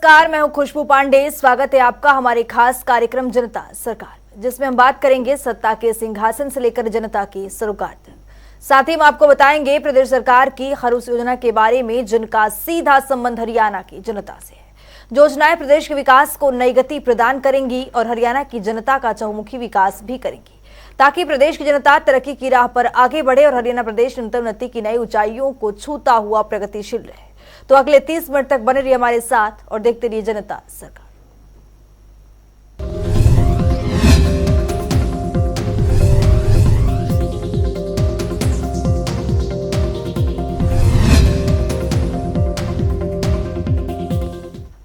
नमस्कार, मैं हूं खुशबू पांडे। स्वागत है आपका हमारे खास कार्यक्रम जनता सरकार, जिसमें हम बात करेंगे सत्ता के सिंहासन से लेकर जनता के सरोकार तक। साथ ही हम आपको बताएंगे प्रदेश सरकार की हर उस योजना के बारे में जिनका सीधा संबंध हरियाणा की जनता से है। योजनाएं प्रदेश के विकास को नई गति प्रदान करेंगी और हरियाणा की जनता का चहुमुखी विकास भी करेंगी, ताकि प्रदेश की जनता तरक्की की राह पर आगे बढ़े और हरियाणा प्रदेश निरंतर उन्नति की नई ऊंचाइयों को छूता हुआ प्रगतिशील रहे। तो अगले 30 मिनट तक बने रहिए हमारे साथ और देखते रहिए जनता सरकार।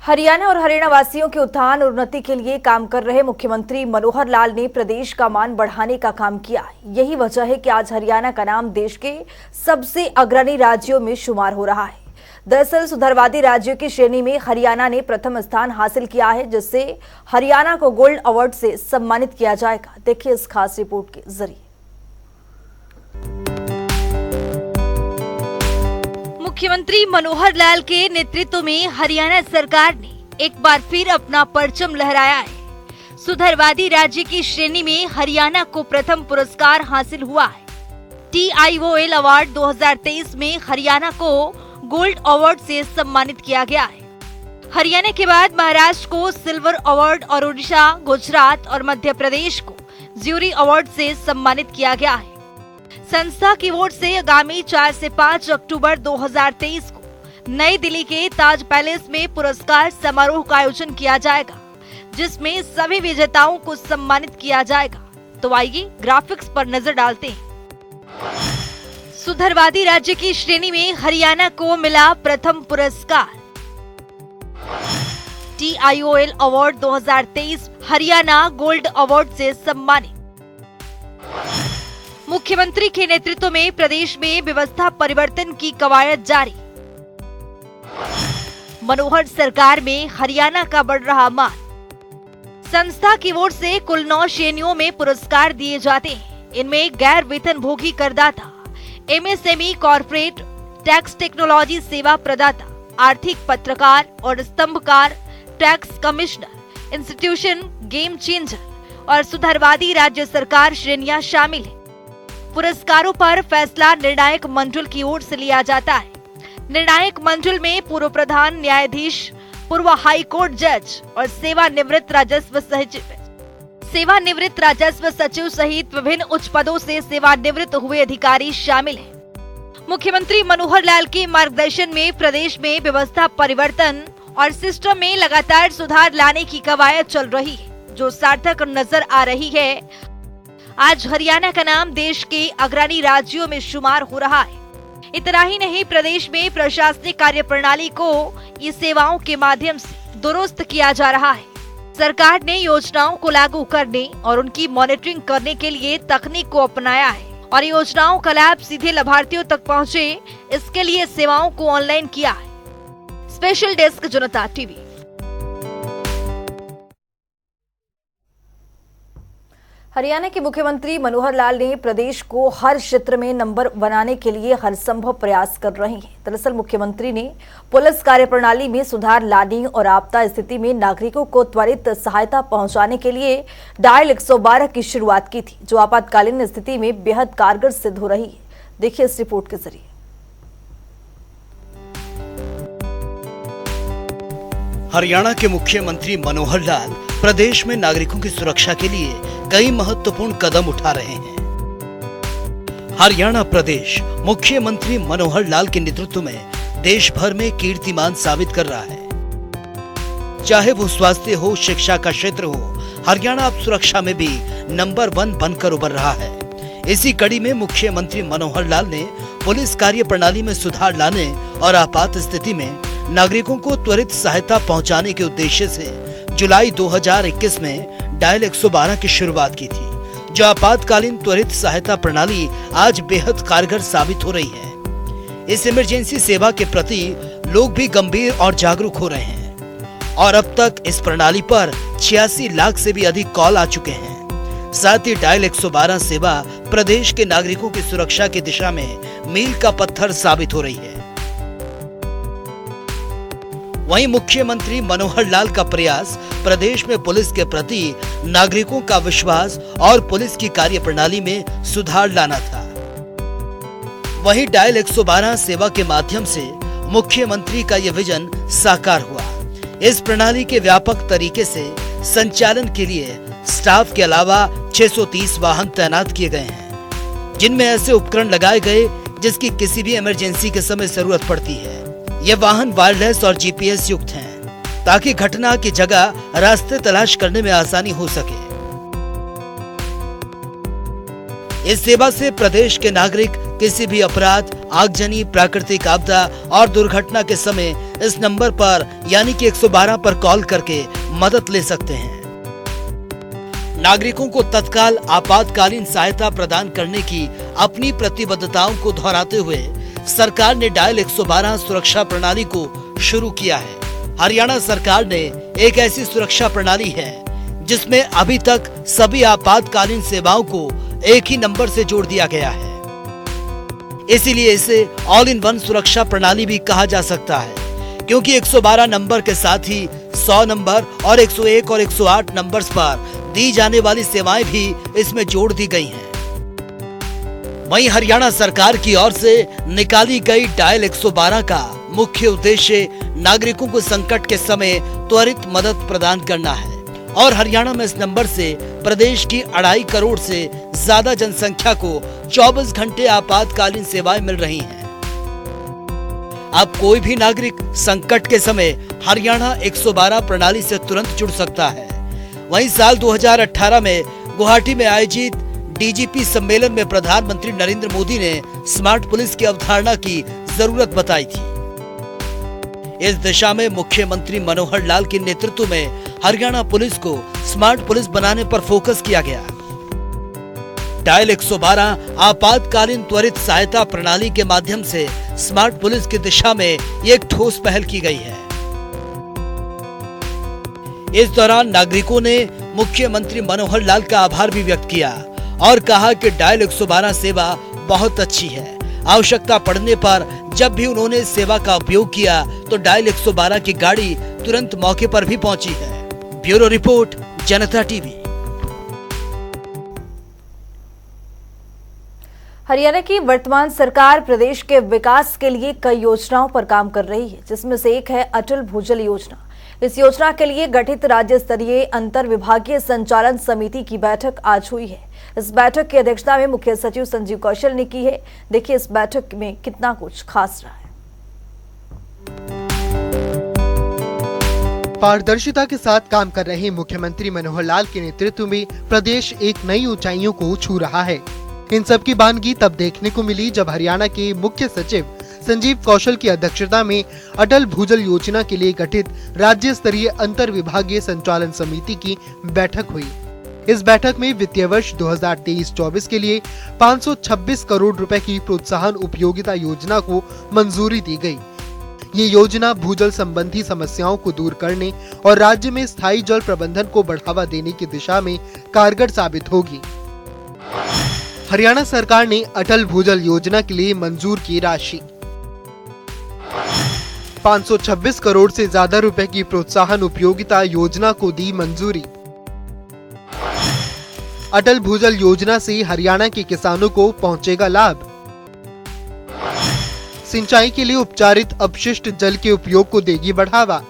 हरियाणा और हरियाणा वासियों के उत्थान और उन्नति के लिए काम कर रहे मुख्यमंत्री मनोहर लाल ने प्रदेश का मान बढ़ाने का काम किया। यही वजह है कि आज हरियाणा का नाम देश के सबसे अग्रणी राज्यों में शुमार हो रहा है। दरअसल सुधारवादी राज्यों की श्रेणी में हरियाणा ने प्रथम स्थान हासिल किया है, जिससे हरियाणा को गोल्ड अवार्ड से सम्मानित किया जाएगा। देखिए इस खास रिपोर्ट के जरिए। मुख्यमंत्री मनोहर लाल के नेतृत्व में हरियाणा सरकार ने एक बार फिर अपना परचम लहराया है। सुधारवादी राज्य की श्रेणी में हरियाणा को प्रथम पुरस्कार हासिल हुआ है। TIOL अवार्ड 2023 में हरियाणा को गोल्ड अवार्ड से सम्मानित किया गया है। हरियाणा के बाद महाराष्ट्र को सिल्वर अवार्ड और उड़ीसा, गुजरात और मध्य प्रदेश को ज्यूरी अवार्ड से सम्मानित किया गया है। संस्था की ओर से आगामी 4 से 5 अक्टूबर 2023 को नई दिल्ली के ताज पैलेस में पुरस्कार समारोह का आयोजन किया जाएगा, जिसमें सभी विजेताओं को सम्मानित किया जाएगा। तो आइए ग्राफिक्स पर नजर डालते हैं। सुधारवादी राज्य की श्रेणी में हरियाणा को मिला प्रथम पुरस्कार। TIOL award 2023 Haryana gold award से सम्मानित। मुख्यमंत्री के नेतृत्व में प्रदेश में व्यवस्था परिवर्तन की कवायद जारी। मनोहर सरकार में हरियाणा का बढ़ रहा मान। संस्था की ओर से कुल 9 श्रेणियों में पुरस्कार दिए जाते हैं। इनमें गैर वेतन भोगी करदाता, MSME कॉर्पोरेट, टैक्स टेक्नोलॉजी सेवा प्रदाता, आर्थिक पत्रकार और स्तंभकार, tax commissioner, institution, game changer और सुधारवादी राज्य सरकार श्रेणियां शामिल हैं। पुरस्कारों पर फैसला निर्णायक मंडल की ओर से लिया जाता है। निर्णायक मंडल में पूर्व प्रधान न्यायाधीश, पूर्व हाई कोर्ट जज और सेवानिवृत्त राजस्व सचिव सहित विभिन्न उच्च पदों से सेवानिवृत्त हुए अधिकारी शामिल हैं। मुख्यमंत्री मनोहर लाल के मार्गदर्शन में प्रदेश में व्यवस्था परिवर्तन और सिस्टम में लगातार सुधार लाने की कवायद चल रही है, जो सार्थक नजर आ रही है। आज हरियाणा का नाम देश के अग्रणी राज्यों में शुमार हो रहा है। इतना ही नहीं, प्रदेश में प्रशासनिक कार्य प्रणाली को ई सेवाओं के माध्यम से दुरुस्त किया जा रहा है। सरकार ने योजनाओं को लागू करने और उनकी मॉनिटरिंग करने के लिए तकनीक को अपनाया है और योजनाओं का लाभ सीधे लाभार्थियों तक पहुंचे, इसके लिए सेवाओं को ऑनलाइन किया है। स्पेशल डेस्क जनता टीवी। हरियाणा के मुख्यमंत्री मनोहर लाल ने प्रदेश को हर क्षेत्र में नंबर बनाने के लिए हर संभव प्रयास कर रहे हैं। दरअसल मुख्यमंत्री ने पुलिस कार्यप्रणाली में सुधार लाने और आपदा स्थिति में नागरिकों को त्वरित सहायता पहुंचाने के लिए डायल 112 की शुरुआत की थी, जो आपातकालीन स्थिति में बेहद कारगर सिद्ध हो रही है। देखिए इस रिपोर्ट के जरिए। हरियाणा के मुख्यमंत्री मनोहर लाल प्रदेश में नागरिकों की सुरक्षा के लिए कई महत्वपूर्ण कदम उठा रहे हैं। हरियाणा प्रदेश मुख्यमंत्री मनोहर लाल के नेतृत्व में देश भर में कीर्तिमान साबित कर रहा है। चाहे वो स्वास्थ्य हो, शिक्षा का क्षेत्र हो, हरियाणा अब सुरक्षा में भी नंबर 1 बनकर उभर रहा है। इसी कड़ी में मुख्यमंत्री मनोहर लाल ने पुलिस कार्य प्रणाली में सुधार लाने और आपात स्थिति में नागरिकों को त्वरित सहायता पहुंचाने के उद्देश्य से जुलाई 2021 में डायल 112 की शुरुआत की थी, जो आपातकालीन त्वरित सहायता प्रणाली आज बेहद कारगर साबित हो रही है। इस इमरजेंसी सेवा के प्रति लोग भी गंभीर और जागरूक हो रहे हैं और अब तक इस प्रणाली पर 86 लाख से भी अधिक कॉल आ चुके हैं। साथ ही डायल 112 सेवा प्रदेश के नागरिकों की सुरक्षा की दिशा में मील का पत्थर साबित हो रही है। वहीं मुख्यमंत्री मनोहर लाल का प्रयास प्रदेश में पुलिस के प्रति नागरिकों का विश्वास और पुलिस की कार्यप्रणाली में सुधार लाना था। वहीं डायल 112 सेवा के माध्यम से मुख्यमंत्री का यह विजन साकार हुआ। इस प्रणाली के व्यापक तरीके से संचालन के लिए स्टाफ के अलावा 630 वाहन तैनात किए गए हैं, जिनमें ऐसे उपकरण लगाए गए जिसकी किसी भी इमरजेंसी के समय जरूरत पड़ती है। ये वाहन वायरलेस और जीपीएस युक्त हैं, ताकि घटना की जगह रास्ते तलाश करने में आसानी हो सके। इस सेवा से प्रदेश के नागरिक किसी भी अपराध, आगजनी, प्राकृतिक आपदा और दुर्घटना के समय इस नंबर पर यानी कि 112 पर कॉल करके मदद ले सकते हैं। नागरिकों को तत्काल आपातकालीन सहायता प्रदान करने की अपनी प्रतिबद्धताओं को दोहराते हुए सरकार ने डायल 112 सुरक्षा प्रणाली को शुरू किया है। हरियाणा सरकार ने एक ऐसी सुरक्षा प्रणाली है जिसमें अभी तक सभी आपातकालीन सेवाओं को एक ही नंबर से जोड़ दिया गया है। इसीलिए इसे ऑल इन वन सुरक्षा प्रणाली भी कहा जा सकता है, क्योंकि 112 नंबर के साथ ही 100 नंबर और 101 और 108 नंबर्स पर दी जाने वाली सेवाएं भी इसमें जोड़ दी गई हैं। वहीं हरियाणा सरकार की ओर से निकाली गई डायल 112 का मुख्य उद्देश्य नागरिकों को संकट के समय त्वरित मदद प्रदान करना है और हरियाणा में इस नंबर से प्रदेश की 2.5 करोड़ से ज्यादा जनसंख्या को 24 घंटे आपातकालीन सेवाएं मिल रही हैं। अब कोई भी नागरिक संकट के समय हरियाणा 112 प्रणाली से तुरंत जुड़ सकता है। वहीं साल 2018 में गुवाहाटी में आयोजित डीजीपी सम्मेलन में प्रधानमंत्री नरेंद्र मोदी ने स्मार्ट पुलिस की अवधारणा की जरूरत बताई थी। इस दिशा में मुख्यमंत्री मनोहर लाल के नेतृत्व में हरियाणा पुलिस को स्मार्ट पुलिस बनाने पर फोकस किया गया। डायल 112 आपातकालीन त्वरित सहायता प्रणाली के माध्यम से स्मार्ट पुलिस की दिशा में एक ठोस पहल की गई है। इस दौरान नागरिकों ने मुख्यमंत्री मनोहर लाल का आभार भी व्यक्त किया और कहा कि डायल 112 सेवा बहुत अच्छी है। आवश्यकता पड़ने पर जब भी उन्होंने इस सेवा का उपयोग किया तो डायल 112 की गाड़ी तुरंत मौके पर भी पहुंची है। ब्यूरो रिपोर्ट, जनता टीवी। हरियाणा की वर्तमान सरकार प्रदेश के विकास के लिए कई योजनाओं पर काम कर रही है, जिसमें से एक है अटल भूजल योजना। इस योजना के लिए गठित राज्य स्तरीय अंतर विभागीय संचालन समिति की बैठक आज हुई है। इस बैठक की अध्यक्षता में मुख्य सचिव संजीव कौशल ने की है। देखिए इस बैठक में कितना कुछ खास रहा है। पारदर्शिता के साथ काम कर रहे मुख्यमंत्री मनोहर लाल के नेतृत्व में प्रदेश एक नई ऊंचाइयों को छू रहा है। इन सब की बानगी तब देखने को मिली जब हरियाणा के मुख्य सचिव संजीव कौशल की अध्यक्षता में अटल भूजल योजना के लिए गठित राज्य स्तरीय अंतर विभागीय संचालन समिति की बैठक हुई। इस बैठक में वित्तीय वर्ष 2023-24 के लिए 526 करोड़ रुपए की प्रोत्साहन उपयोगिता योजना को मंजूरी दी गई। ये योजना भूजल संबंधी समस्याओं को दूर करने और राज्य में स्थायी जल प्रबंधन को बढ़ावा देने की दिशा में कारगर साबित होगी। हरियाणा सरकार ने अटल भूजल योजना के लिए मंजूर की राशि 526 करोड़ से ज्यादा रुपए की प्रोत्साहन उपयोगिता योजना को दी मंजूरी। अटल भूजल योजना से हरियाणा के किसानों को पहुंचेगा लाभ। सिंचाई के लिए उपचारित अपशिष्ट जल के उपयोग को देगी बढ़ावा।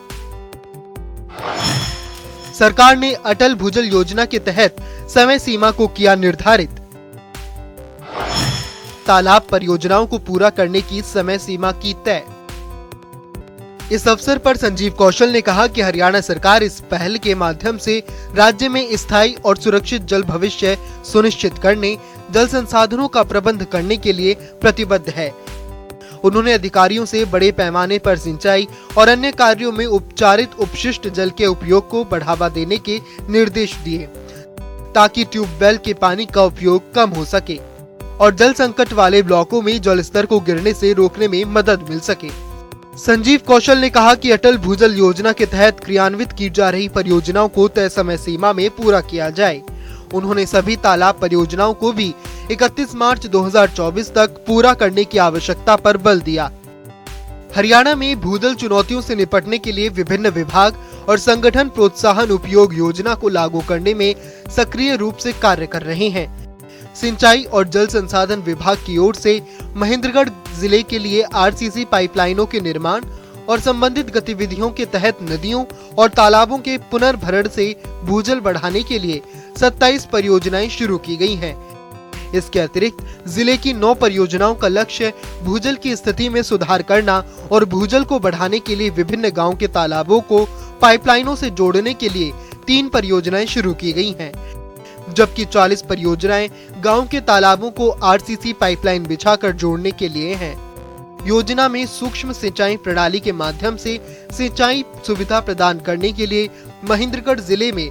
सरकार ने अटल भूजल योजना के तहत समय सीमा को किया निर्धारित। तालाब परियोजनाओं को पूरा करने की समय सीमा की तय। इस अवसर पर संजीव कौशल ने कहा कि हरियाणा सरकार इस पहल के माध्यम से राज्य में स्थायी और सुरक्षित जल भविष्य सुनिश्चित करने, जल संसाधनों का प्रबंध करने के लिए प्रतिबद्ध है। उन्होंने अधिकारियों से बड़े पैमाने पर सिंचाई और अन्य कार्यों में उपचारित उपशिष्ट जल के उपयोग को बढ़ावा देने के निर्देश दिए, ताकि ट्यूबवेल के पानी का उपयोग कम हो सके और जल संकट वाले ब्लॉकों में जल स्तर को गिरने से रोकने में मदद मिल सके। संजीव कौशल ने कहा कि अटल भूजल योजना के तहत क्रियान्वित की जा रही परियोजनाओं को तय समय सीमा में पूरा किया जाए। उन्होंने सभी तालाब परियोजनाओं को भी 31 मार्च 2024 तक पूरा करने की आवश्यकता पर बल दिया। हरियाणा में भूजल चुनौतियों से निपटने के लिए विभिन्न विभाग और संगठन प्रोत्साहन उपयोग योजना को लागू करने में सक्रिय रूप से कार्य कर रहे हैं। सिंचाई और जल संसाधन विभाग की ओर से महेंद्रगढ़ जिले के लिए आरसीसी पाइपलाइनों के निर्माण और संबंधित गतिविधियों के तहत नदियों और तालाबों के पुनर्भरण से भूजल बढ़ाने के लिए 27 परियोजनाएं शुरू की गई हैं। इसके अतिरिक्त जिले की 9 परियोजनाओं का लक्ष्य भूजल की स्थिति में सुधार करना और भूजल को बढ़ाने के लिए विभिन्न गांव के तालाबों को पाइपलाइनों से जोड़ने के लिए 3 परियोजनाएं शुरू की गई हैं, जबकि 40 परियोजनाएं गांव के तालाबों को आरसीसी पाइपलाइन बिछाकर जोड़ने के लिए हैं। योजना में सूक्ष्म सिंचाई प्रणाली के माध्यम से सिंचाई सुविधा प्रदान करने के लिए महेंद्रगढ़ जिले में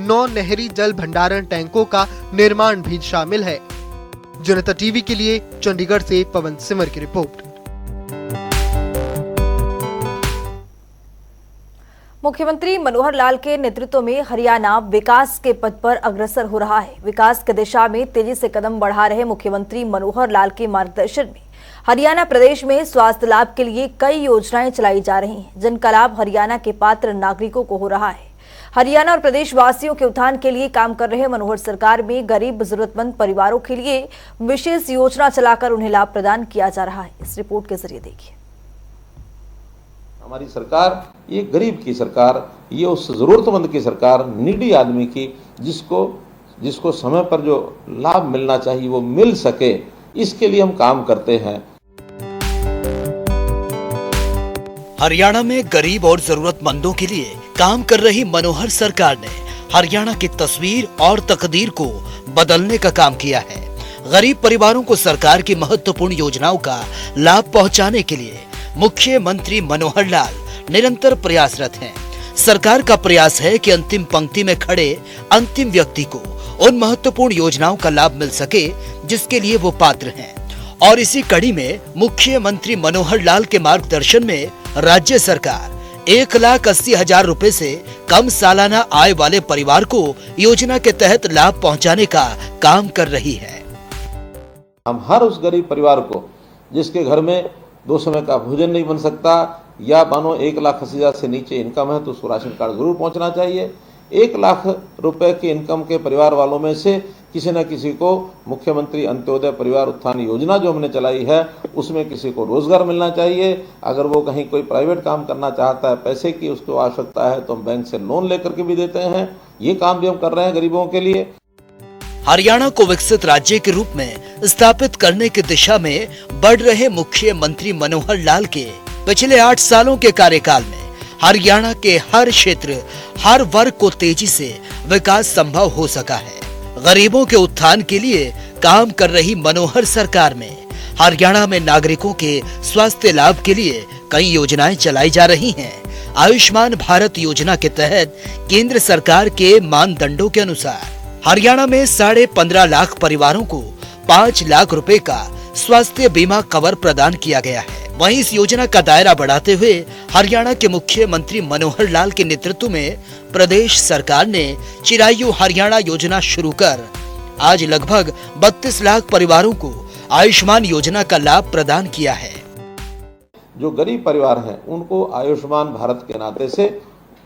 9 नहरी जल भंडारण टैंकों का निर्माण भी शामिल है। जनता टीवी के लिए चंडीगढ़ से पवन सिमर की रिपोर्ट। मुख्यमंत्री मनोहर लाल के नेतृत्व में हरियाणा विकास के पथ पर अग्रसर हो रहा है। विकास की दिशा में तेजी से कदम बढ़ा रहे मुख्यमंत्री मनोहर लाल के मार्गदर्शन में हरियाणा प्रदेश में स्वास्थ्य लाभ के लिए कई योजनाएं चलाई जा रही हैं, जिनका लाभ हरियाणा के पात्र नागरिकों को हो रहा है। हरियाणा और प्रदेश वासियों के उत्थान के लिए काम कर रहे मनोहर सरकार में गरीब जरूरतमंद परिवारों के लिए विशेष योजना चलाकर उन्हें लाभ प्रदान किया जा रहा है। इस रिपोर्ट के जरिए देखिए। हमारी सरकार ये गरीब की सरकार, ये उस जरूरतमंद की सरकार, नीडी आदमी की, जिसको समय पर जो लाभ मिलना चाहिए वो मिल सके, इसके लिए हम काम करते हैं। हरियाणा में गरीब और जरूरतमंदों के लिए काम कर रही मनोहर सरकार ने हरियाणा की तस्वीर और तकदीर को बदलने का काम किया है। गरीब परिवारों को सरकार की महत्वपूर्ण योजनाओं का लाभ पहुंचाने के लिए मुख्यमंत्री मनोहर लाल निरंतर प्रयासरत हैं। सरकार का प्रयास है कि अंतिम पंक्ति में खड़े अंतिम व्यक्ति को उन महत्वपूर्ण योजनाओं का लाभ मिल सके जिसके लिए वो पात्र हैं। और इसी कड़ी में मुख्यमंत्री मनोहर लाल के मार्गदर्शन में राज्य सरकार 1,80,000 रुपए से कम सालाना आय वाले परिवार को योजना के तहत लाभ पहुंचाने का काम कर रही है। हम हर उस गरीब परिवार को जिसके घर में 2 समय का भोजन नहीं बन सकता या मानो 1,80,000 से नीचे इनकम है तो उसको राशन कार्ड जरूर पहुंचना चाहिए। 1 लाख रुपए के इनकम के परिवार वालों में से किसी न किसी को मुख्यमंत्री अंत्योदय परिवार उत्थान योजना जो हमने चलाई है उसमें किसी को रोजगार मिलना चाहिए। अगर वो कहीं कोई प्राइवेट काम करना चाहता है, पैसे की उसको आवश्यकता है, तो हम बैंक से लोन लेकर के भी देते हैं। ये काम भी हम कर रहे हैं गरीबों के लिए। हरियाणा को विकसित राज्य के रूप में स्थापित करने की दिशा में बढ़ रहे मुख्यमंत्री मनोहर लाल के पिछले 8 सालों के कार्यकाल में हरियाणा के हर क्षेत्र, हर वर्ग को तेजी से विकास संभव हो सका है। गरीबों के उत्थान के लिए काम कर रही मनोहर सरकार में हरियाणा में नागरिकों के स्वास्थ्य लाभ के लिए कई योजनाएं चलाई जा रही हैं। आयुष्मान भारत योजना के तहत केंद्र सरकार के मानदंडों के अनुसार हरियाणा में 15.5 लाख परिवारों को 5 लाख रुपए का स्वास्थ्य बीमा कवर प्रदान किया गया है। वहीं इस योजना का दायरा बढ़ाते हुए हरियाणा के मुख्यमंत्री मनोहर लाल के नेतृत्व में प्रदेश सरकार ने चिरायु हरियाणा योजना शुरू कर आज लगभग 32 लाख परिवारों को आयुष्मान योजना का लाभ प्रदान किया है। जो गरीब परिवार हैं उनको आयुष्मान भारत के नाते से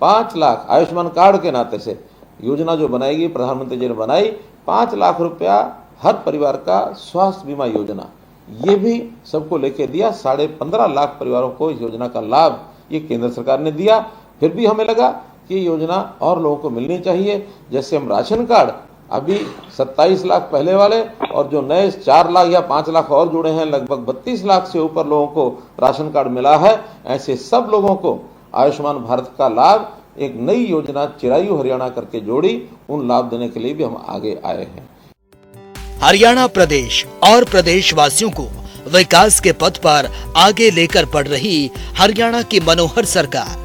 5 लाख, आयुष्मान कार्ड के नाते से योजना जो बनाएगी, प्रधानमंत्री जी ने बनाई, 5 लाख रुपया हर परिवार का स्वास्थ्य बीमा योजना, ये भी सबको लेके दिया। 15.5 लाख परिवारों को इस योजना का लाभ ये केंद्र सरकार ने दिया। फिर भी हमें लगा कि ये योजना और लोगों को मिलनी चाहिए। जैसे हम राशन कार्ड अभी 27 लाख पहले वाले और जो नए 4 लाख या 5 लाख और जुड़े हैं, लगभग 32 लाख से ऊपर लोगों को राशन कार्ड मिला है। ऐसे सब लोगों को आयुष्मान भारत का लाभ एक नई योजना चिरायु हरियाणा करके जोड़ी, उन लाभ देने के लिए भी हम आगे आए हैं। हरियाणा प्रदेश और प्रदेशवासियों को विकास के पथ पर आगे लेकर बढ़ रही हरियाणा की मनोहर सरकार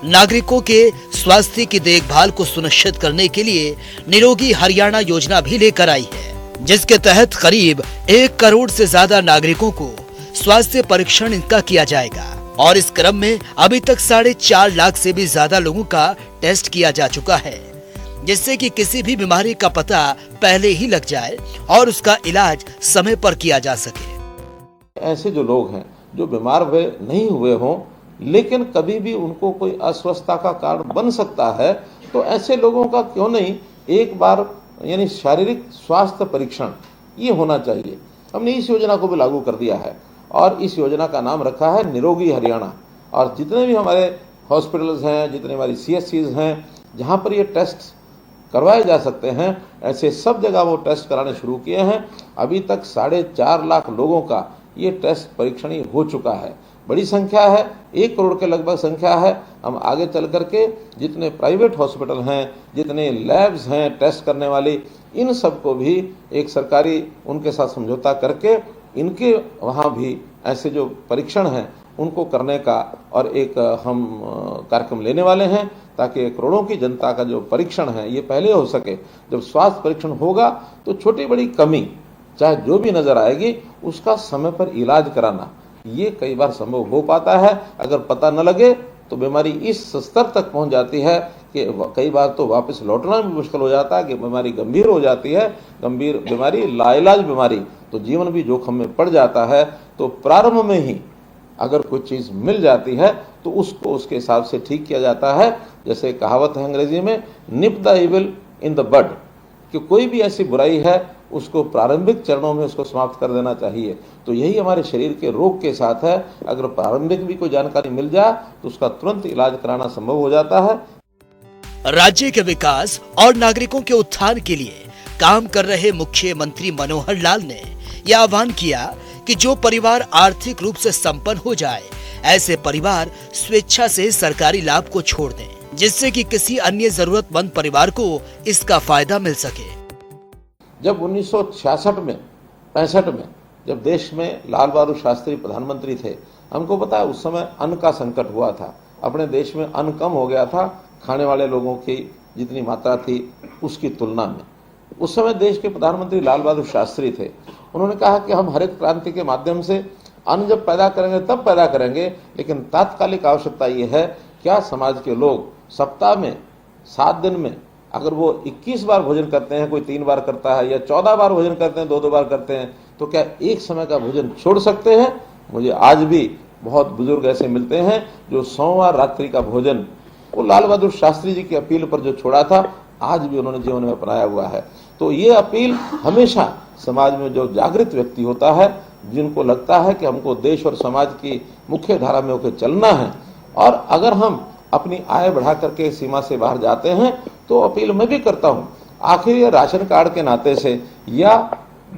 नागरिकों के स्वास्थ्य की देखभाल को सुनिश्चित करने के लिए निरोगी हरियाणा योजना भी लेकर आई है, जिसके तहत करीब 1 करोड़ से ज्यादा नागरिकों को स्वास्थ्य परीक्षण इनका किया जाएगा। और इस क्रम में अभी तक 4.5 लाख से भी ज्यादा लोगों का टेस्ट किया जा चुका है, जिससे कि किसी भी बीमारी का पता पहले ही लग जाए और उसका इलाज समय पर किया जा सके। ऐसे जो लोग हैं जो बीमार हुए नहीं हुए हों, लेकिन कभी भी उनको कोई अस्वस्थता का कारण बन सकता है, तो ऐसे लोगों का क्यों नहीं एक बार यानी शारीरिक स्वास्थ्य परीक्षण ये होना चाहिए। हमने इस योजना को भी लागू कर दिया है और इस योजना का नाम रखा है निरोगी हरियाणा। और जितने भी हमारे हॉस्पिटल्स हैं, जितने हमारी CSCs हैं, जहाँ पर ये टेस्ट करवाए जा सकते हैं, ऐसे सब जगह वो टेस्ट कराने शुरू किए हैं। अभी तक 4.5 लाख लोगों का ये टेस्ट परीक्षण हो चुका है। बड़ी संख्या है, 1 करोड़ के लगभग संख्या है। हम आगे चल करके जितने प्राइवेट हॉस्पिटल हैं, जितने लैब्स हैं टेस्ट करने वाली, इन सबको भी एक सरकारी उनके साथ समझौता करके इनके वहाँ भी ऐसे जो परीक्षण हैं उनको करने का और एक हम कार्यक्रम लेने वाले हैं, ताकि करोड़ों की जनता का जो परीक्षण है ये पहले हो सके। जब स्वास्थ्य परीक्षण होगा तो छोटी बड़ी कमी चाहे जो भी नजर आएगी, उसका समय पर इलाज कराना ये कई बार संभव हो पाता है। अगर पता न लगे तो बीमारी इस स्तर तक पहुंच जाती है कि कई बार तो वापस लौटना भी मुश्किल हो जाता है, कि बीमारी गंभीर हो जाती है। गंभीर बीमारी, लाइलाज बीमारी, तो जीवन भी जोखिम में पड़ जाता है। तो प्रारंभ में ही अगर कोई चीज़ मिल जाती है तो उसको उसके हिसाब से ठीक किया जाता है। जैसे कहावत है अंग्रेजी में, nip the evil in the bud, कि कोई भी ऐसी बुराई है उसको प्रारंभिक चरणों में उसको समाप्त कर देना चाहिए। तो यही हमारे शरीर के रोग के साथ है। अगर प्रारंभिक भी कोई जानकारी मिल जाए तो उसका तुरंत इलाज कराना संभव हो जाता है। राज्य के विकास और नागरिकों के उत्थान के लिए काम कर रहे मुख्यमंत्री मनोहर लाल ने यह आह्वान किया कि जो परिवार आर्थिक रूप से संपन्न हो जाए, ऐसे परिवार स्वेच्छा से सरकारी लाभ को छोड़ दें, जिससे कि किसी अन्य जरूरतमंद परिवार को इसका फायदा मिल सके। जब 1966 में 65 में जब देश में लाल बहादुर शास्त्री प्रधानमंत्री थे, हमको पता है उस समय अन्न का संकट हुआ था। अपने देश में अन्न कम हो गया था, खाने वाले लोगों की जितनी मात्रा थी उसकी तुलना में। उस समय देश के प्रधानमंत्री लाल बहादुर शास्त्री थे। उन्होंने कहा कि हम हरित क्रांति के माध्यम से अन्न जब पैदा करेंगे तब पैदा करेंगे, लेकिन तात्कालिक आवश्यकता ये है, क्या समाज के लोग सप्ताह में 7 दिन में अगर वो 21 बार भोजन करते हैं, कोई 3 बार करता है, या 14 बार भोजन करते हैं, 2-2 बार करते हैं, तो क्या एक समय का भोजन छोड़ सकते हैं? मुझे आज भी बहुत बुजुर्ग ऐसे मिलते हैं जो सोमवार रात्रि का भोजन वो लाल बहादुर शास्त्री जी की अपील पर जो छोड़ा था, आज भी उन्होंने जीवन में अपनाया हुआ है। तो ये अपील हमेशा समाज में जो जागृत व्यक्ति होता है, जिनको लगता है कि हमको देश और समाज की मुख्य धारा में होकर चलना है, और अगर हम अपनी आय बढ़ा करके सीमा से बाहर जाते हैं तो अपील मैं भी करता हूं। आखिर ये राशन कार्ड के नाते से या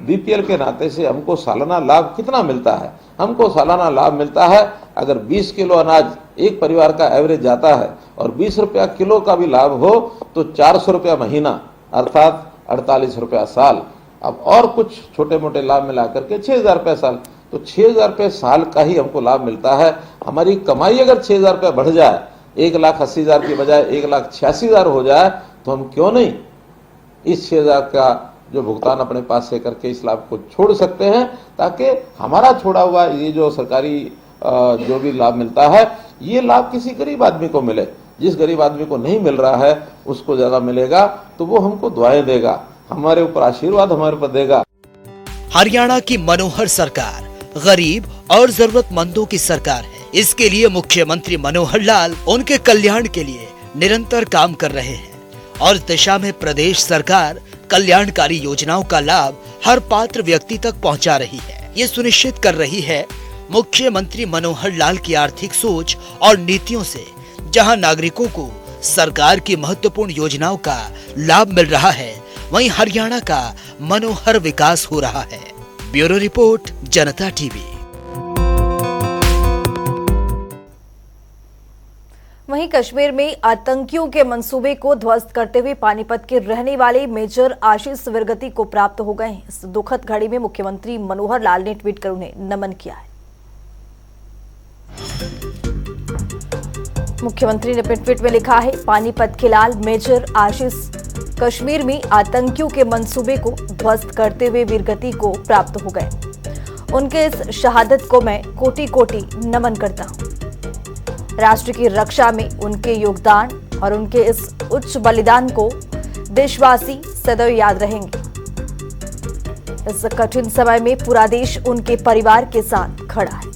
BPL के नाते से हमको सालाना लाभ कितना मिलता है? हमको सालाना लाभ मिलता है, अगर 20 किलो अनाज एक परिवार का एवरेज जाता है और 20 रुपया किलो का भी लाभ हो तो 400 रुपया महीना, अर्थात 48 रुपया साल। अब और कुछ छोटे मोटे लाभ मिला करके 6,000 रुपया साल, तो 6,000 रुपये साल का ही हमको लाभ मिलता है। हमारी कमाई अगर 6,000 रुपया बढ़ जाए, 1,80,000 की बजाय 1,86,000 हो जाए, तो हम क्यों नहीं इस 6,000 का जो भुगतान अपने पास से करके इस लाभ को छोड़ सकते हैं, ताकि हमारा छोड़ा हुआ ये जो सरकारी जो भी लाभ मिलता है, ये लाभ किसी गरीब आदमी को मिले। जिस गरीब आदमी को नहीं मिल रहा है उसको ज्यादा मिलेगा, तो वो हमको दुआएं देगा, हमारे ऊपर आशीर्वाद हमारे ऊपर देगा। हरियाणा की मनोहर सरकार गरीब और जरूरतमंदों की सरकार है। इसके लिए मुख्यमंत्री मनोहर लाल उनके कल्याण के लिए निरंतर काम कर रहे हैं और इस दिशा में प्रदेश सरकार कल्याणकारी योजनाओं का लाभ हर पात्र व्यक्ति तक पहुंचा रही है। ये सुनिश्चित कर रही है मुख्यमंत्री मनोहर लाल की आर्थिक सोच और नीतियों से जहां नागरिकों को सरकार की महत्वपूर्ण योजनाओं का लाभ मिल रहा है, वहीं हरियाणा का मनोहर विकास हो रहा है। ब्यूरो रिपोर्ट, जनता टीवी। वहीं कश्मीर में आतंकियों के मंसूबे को ध्वस्त करते हुए पानीपत के रहने वाले मेजर आशीष विरगति को प्राप्त हो गए हैं। इस दुखद घड़ी में मुख्यमंत्री मनोहर लाल ने ट्वीट कर उन्हें नमन किया है। मुख्यमंत्री ने अपने ट्वीट में लिखा है, पानीपत के लाल मेजर आशीष कश्मीर में आतंकियों के मंसूबे को ध्वस्त करते हुए वीरगति को प्राप्त हो गए। उनके इस शहादत को मैं कोटि कोटि नमन करता हूं। राष्ट्र की रक्षा में उनके योगदान और उनके इस उच्च बलिदान को देशवासी सदैव याद रहेंगे। इस कठिन समय में पूरा देश उनके परिवार के साथ खड़ा है।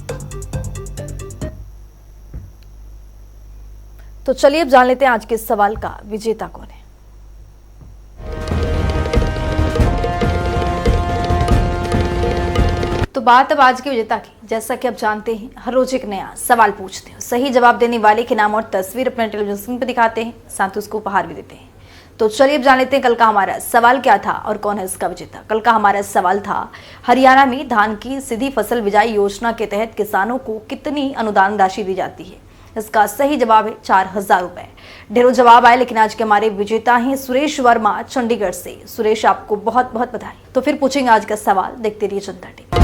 तो चलिए अब जान लेते हैं आज के इस सवाल का विजेता कौन है। तो बात अब आज के विजेता की। जैसा कि आप जानते हैं, हर रोज एक नया सवाल पूछते हैं, सही जवाब देने वाले के नाम और तस्वीर अपने टेलीविजन स्क्रीन पर दिखाते हैं, साथ ही उसको उपहार भी देते हैं। तो चलिए अब जान लेते हैं कल का हमारा सवाल क्या था और कौन है इसका विजेता। कल का हमारा सवाल था, हरियाणा में धान की सीधी फसल बिजाई योजना के तहत किसानों को कितनी अनुदान राशि दी जाती है। इसका सही जवाब है 4000 रुपए। ढेरों जवाब आए, लेकिन आज के हमारे विजेता हैं सुरेश वर्मा चंडीगढ़ से। सुरेश, आपको बहुत बहुत बधाई। तो फिर पूछेंगे आज का सवाल, देखते रहिए जनता टीवी।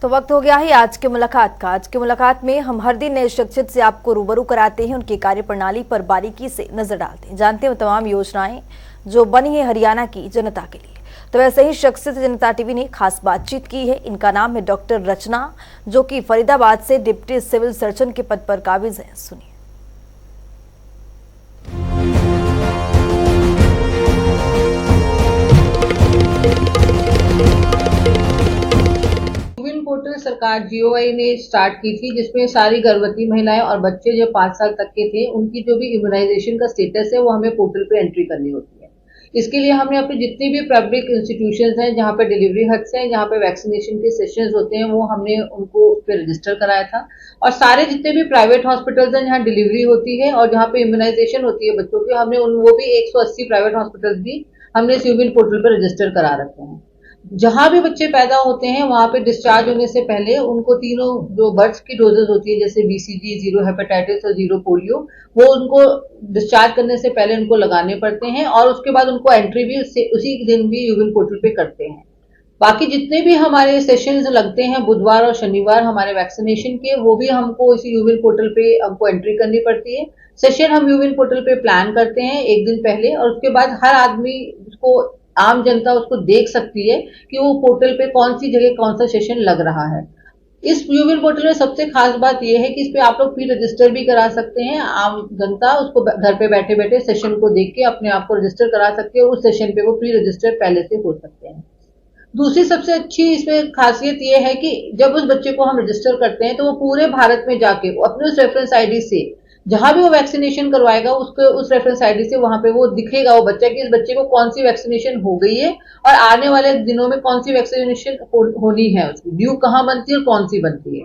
तो वक्त हो गया है आज की मुलाकात का। आज की मुलाकात में हम हर दिन नए शख्सियत से आपको रूबरू कराते हैं, उनकी कार्यप्रणाली पर बारीकी से नजर डालते हैं, जानते हैं वो तमाम योजनाएं जो बनी है हरियाणा की जनता के लिए। तो वैसे ही शख्सियत से जनता टीवी ने खास बातचीत की है। इनका नाम है डॉक्टर रचना, जो कि फरीदाबाद से डिप्टी सिविल सर्जन के पद पर काबिज है। सुनिए। पोर्टल सरकार जीओआई ने स्टार्ट की थी, जिसमें सारी गर्भवती महिलाएं और बच्चे जो 5 साल तक के थे, उनकी जो भी इम्यूनाइजेशन का स्टेटस है वो हमें पोर्टल पे एंट्री करनी होती है। इसके लिए हमने अपने जितनी भी पब्लिक इंस्टीट्यूशंस हैं, जहाँ पे डिलीवरी हट्स हैं, जहाँ पे वैक्सीनेशन के सेशंस होते हैं, वो हमने उनको उस पर रजिस्टर कराया था। और सारे जितने भी प्राइवेट हॉस्पिटल्स हैं जहाँ डिलीवरी होती है और जहाँ पे इम्यूनाइजेशन होती है बच्चों की, हमने वो भी 180 प्राइवेट हॉस्पिटल्स भी हमने इस यूविन पोर्टल पर रजिस्टर करा रखे हैं। जहां भी बच्चे पैदा होते हैं वहां पे डिस्चार्ज होने से पहले उनको तीनों जो बर्थ की डोजेज होती है, जैसे बीसीजी, 0 हेपेटाइटिस और 0 पोलियो, वो उनको डिस्चार्ज करने से पहले उनको लगाने पड़ते हैं और उसके बाद उनको एंट्री भी उसी दिन भी यूविन पोर्टल पे करते हैं। बाकी जितने भी हमारे सेशंस लगते हैं बुधवार और शनिवार हमारे वैक्सीनेशन के, वो भी हमको इसी यूविन पोर्टल पे हमको एंट्री करनी पड़ती है। सेशन हम यूविन पोर्टल पे प्लान करते हैं एक दिन पहले, और उसके बाद हर आदमी उसको, आम जनता उसको देख सकती है कि वो पोर्टल पे कौन सी जगह कौन सा सेशन लग रहा है। इस यूविन पोर्टल में सबसे खास बात यह है कि इस पे आप लोग प्री रजिस्टर भी करा सकते हैं। आम जनता उसको घर पे बैठे बैठे सेशन को देख के अपने आप को रजिस्टर करा सकते हैं और उस सेशन पे वो प्री रजिस्टर पहले से हो सकते हैं। दूसरी सबसे अच्छी इसमें खासियत यह है कि जब उस बच्चे को हम रजिस्टर करते हैं तो वो पूरे भारत में जाके अपने उस रेफरेंस आईडी से जहां भी वो वैक्सीनेशन करवाएगा उसके उस रेफरेंस आईडी से वहां पे वो दिखेगा वो बच्चा कि इस बच्चे को कौन सी वैक्सीनेशन हो गई है और आने वाले दिनों में कौन सी वैक्सीनेशन होनी है, उसकी ड्यू कहाँ बनती है और कौन सी बनती है।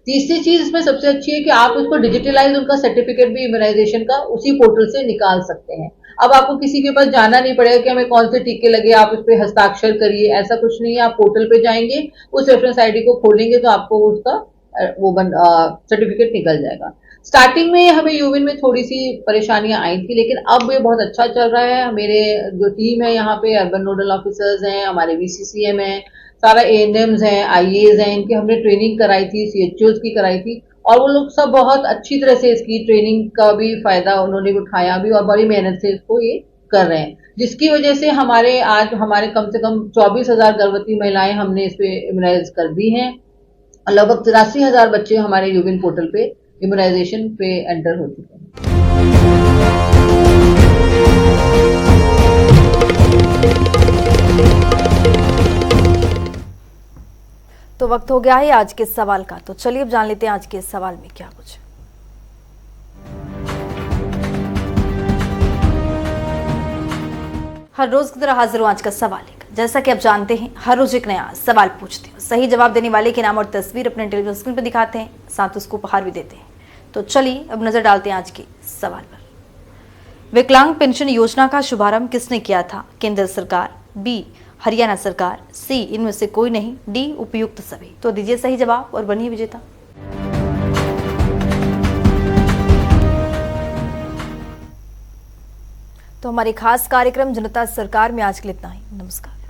तीसरी चीज इसमें सबसे अच्छी है कि आप उसको डिजिटलाइज उनका सर्टिफिकेट भी इम्यूनाइजेशन का उसी पोर्टल से निकाल सकते हैं। अब आपको किसी के पास जाना नहीं पड़ेगा कि हमें कौन से टीके लगे, आप उस पर हस्ताक्षर करिए, ऐसा कुछ नहीं है। आप पोर्टल पे जाएंगे, उस रेफरेंस आईडी को खोलेंगे तो आपको उसका वो सर्टिफिकेट निकल जाएगा। स्टार्टिंग में हमें यूविन में थोड़ी सी परेशानियां आई थी, लेकिन अब ये बहुत अच्छा चल रहा है। मेरे जो टीम है यहाँ पे, अर्बन नोडल ऑफिसर्स हैं, हमारे VCCM है, सारा ANMs हैं, IAs हैं, इनकी हमने ट्रेनिंग कराई थी, CHOs की कराई थी और वो लोग सब बहुत अच्छी तरह से इसकी ट्रेनिंग का भी फायदा उन्होंने उठाया भी और बड़ी मेहनत से इसको ये कर रहे हैं, जिसकी वजह से आज हमारे कम से कम 24,000 गर्भवती महिलाएं हमने इस पे इम्यूनाइज कर दी हैं। लगभग 83,000 बच्चे हमारे यूविन पोर्टल पे इम्यूनाइजेशन पे एंटर हो चुके हैं। तो वक्त हो गया है आज के सवाल का। तो चलिए अब जान लेते हैं आज के सवाल में क्या कुछ। हर रोज की तरह हाजिर हूं आज का सवाल लेकर। जैसा कि आप जानते हैं, हर रोज एक नया सवाल पूछते हैं, सही जवाब देने वाले के नाम और तस्वीर अपने टेलीविजन स्क्रीन पर दिखाते हैं, साथ उसको उपहार भी देते हैं। तो चलिए अब नजर डालते हैं आज के सवाल पर। विकलांग पेंशन योजना का शुभारंभ किसने किया था? केंद्र सरकार, बी हरियाणा सरकार, सी इनमें से कोई नहीं, डी उपयुक्त सभी। तो दीजिए सही जवाब और बनिए विजेता। तो हमारे खास कार्यक्रम जनता सरकार में आज के लिए इतना ही। नमस्कार।